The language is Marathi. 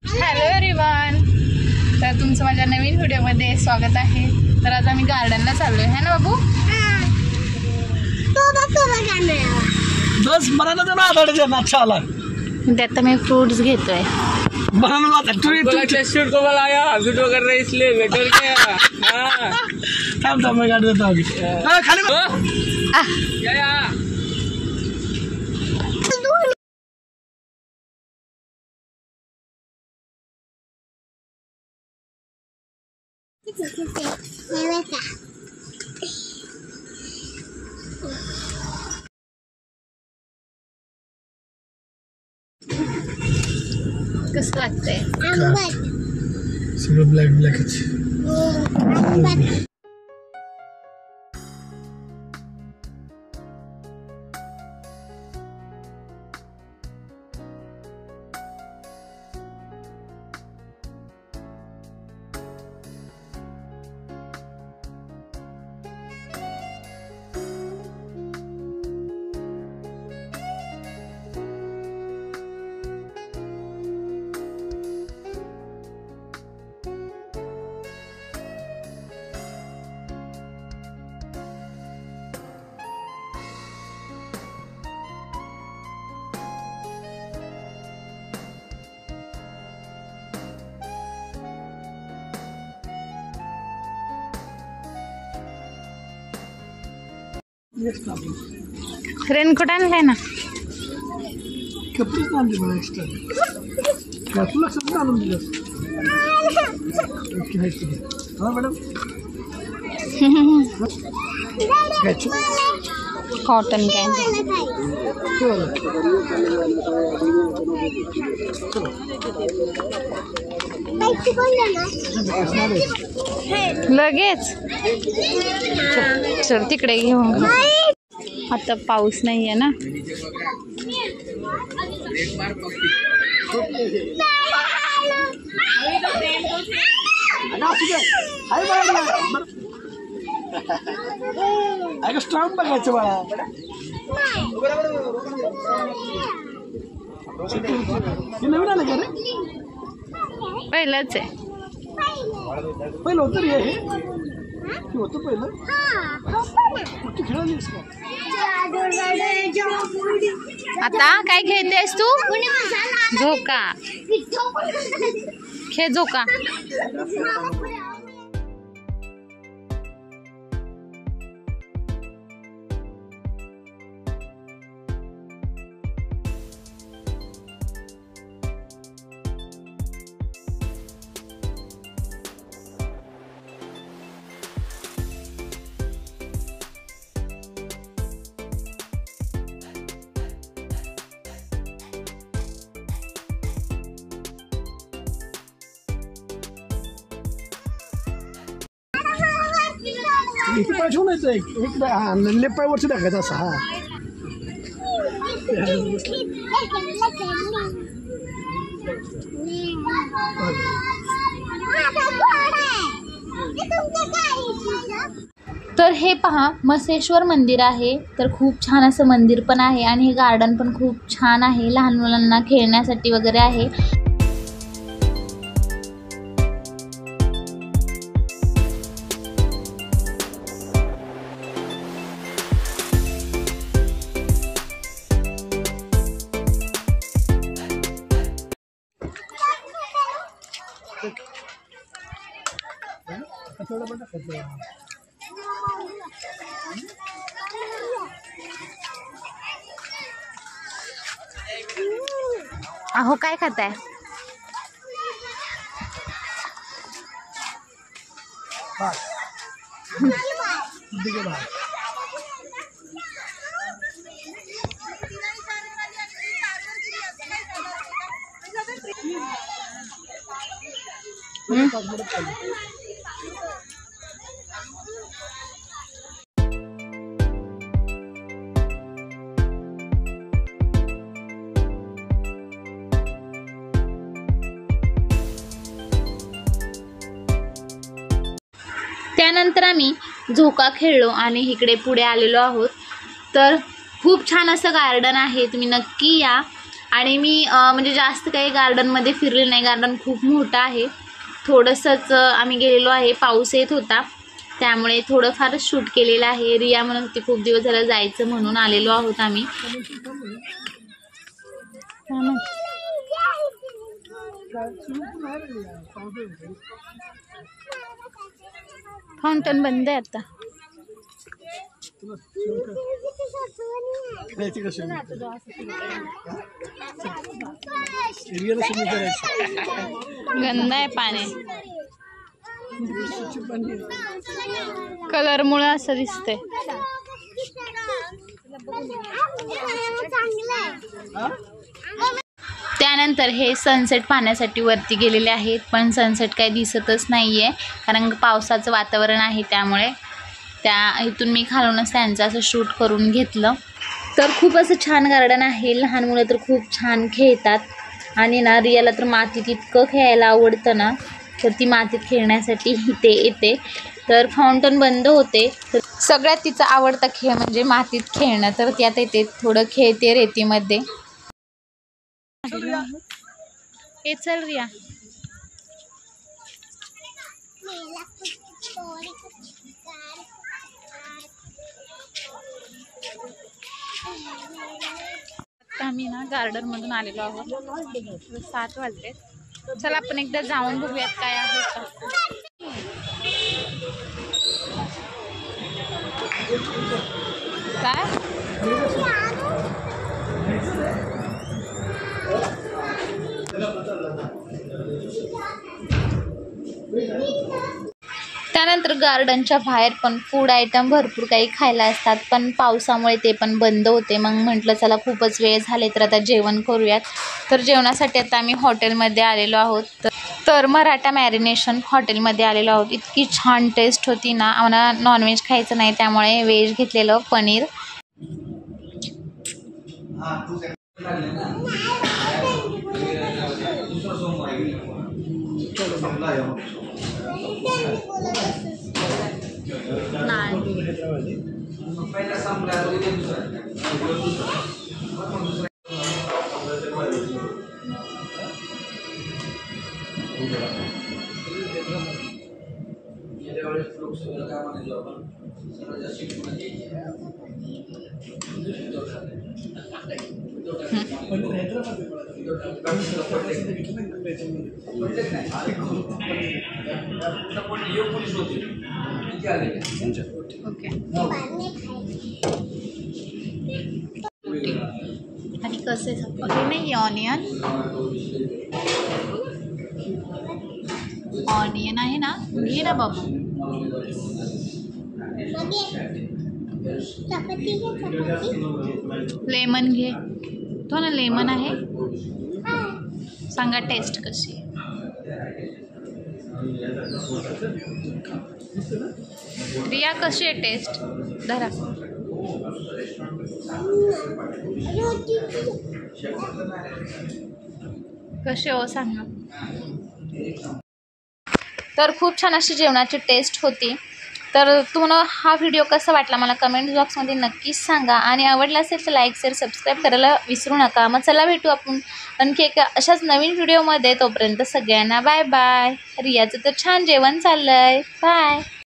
हॅलो एव्हरीवन, तर तुमचं माझ्या नवीन व्हिडिओमध्ये स्वागत आहे। तर आज आम्ही गार्डनला चाललोय है ना बाबू? बस मराठा ना आधार अच्छा वाला त्यात मी फ्रूट्स घेतोय। शूट को बुलाया वीडियो कर रहे इसलिए वेटर के हां थांब मैं गाड़ी देता हूं। हां खाली या कसं लागतंय? सगळं ब्लॅक ब्लॅकच। रेनकोट आणलाय ना? कपडेच आणले मला एक्स्ट्रा। काय तुला सगळं आणून दिलं? हां मॅडम कॉटन कॅन्डी लगेच चल तिकडे घेऊ। आता पाऊस नाहीये ना। अगं स्ट्रॉंग बघायचं बाळा। हे नवीन आलं का रे? पहिलंच आहे। पहिलं होतं रे हे होतं पहिलं। कुठे खेळालीस का? आता काय खेळतेस तू? झोका खेळ झोका। इथे पाय ठेवून एक हा लेपाय वरती टाकायचा असा। हा तर हे पहा मसेश्वर मंदिर आहे। तर खूप छान असं मंदिर पण आहे आणि हे गार्डन पण खूप छान आहे, लहान मुलांना खेळण्यासाठी वगैरे आहे। अहो काय खाताय? त्यानंतर आम्ही झोका खेळलो आणि इकडे पुढे आलेलो आहोत। तर खूप छान असं गार्डन आहे, तुम्ही नक्की या आणि मी म्हणजे जास्त काही गार्डनमध्ये फिरले नाही, गार्डन खूप मोठं आहे. थोडंसंच आम्ही गेलेलो आहे, पाऊस येत होता त्यामुळे थोडंफार शूट केलेलं आहे. रिया म्हणत होती खूप दिवस झालं जायचं म्हणून आलेलो आहोत आम्ही. फाउंटन बंद आहे आता. गंद आहे पाणी, कलर मुळे असं दिसतंय. त्यानंतर हे सनसेट पाहण्यासाठी वरती गेलेले आहेत, पण सनसेट काही दिसतच नाही आहे कारण पावसाचं वातावरण आहे. त्यामुळे इथून मी खालूनच त्यांचं असं शूट करून घेतलं. तर खूप असं छान गार्डन आहे. लहान मुलं तर खूप छान खेळतात आणि ना रियाला तर मातीत इतकं खेळायला आवडतं ना, तर ती मातीत खेळण्यासाठी इथे येते. तर फाउंटन बंद होते, तर सगळ्यात तिचा आवडता खेळ म्हणजे मातीत खेळणं. तर ती आता इथे थोडं खेळते रेतीमध्ये. हे चल रिया. आम्ही ना गार्डन मधून आलेलो आहोत. 7 वाजले. चला आपण एकदा जाऊन बघूयात काय आहे काय. त्यानंतर गार्डनच्या बाहेर पण फूड आयटम भरपूर काही खायला असतात, पण पावसामुळे ते पण बंद होते. मग म्हटलं चला खूपच वेळ झाले तर आता जेवण करूयात. तर जेवणासाठी आता आम्ही हॉटेलमध्ये आलेलो आहोत. तर मराठा मॅरिनेशन हॉटेलमध्ये आलेलो आहोत. इतकी छान टेस्ट होती ना. आम्हाला नॉनव्हेज खायचं नाही त्यामुळे व्हेज घेतलेलं पनीर. ओके. आणि कसं आहे नाही ऑनियन आहे ना, घे ना बाबू. लेमन घे तो ना, लेमन आहे. सांगा टेस्ट कशी आहे. रिया कशी आहे टेस्ट. धरा. कशी हो सांगा. तर खूप छान अशी जेवणाची टेस्ट होती. तर तुम्हाला हा व्हिडिओ कसा वाटला मला कमेंट बॉक्समध्ये नक्कीच सांगा. आणि आवडला असेल तर लाईक शेअर सबस्क्राईब करायला विसरू नका. मग चला भेटू आपण आणखी एका अशाच नवीन व्हिडिओमध्ये. तोपर्यंत सगळ्यांना बाय बाय. रियाचं तर छान जेवण चाललंय. बाय.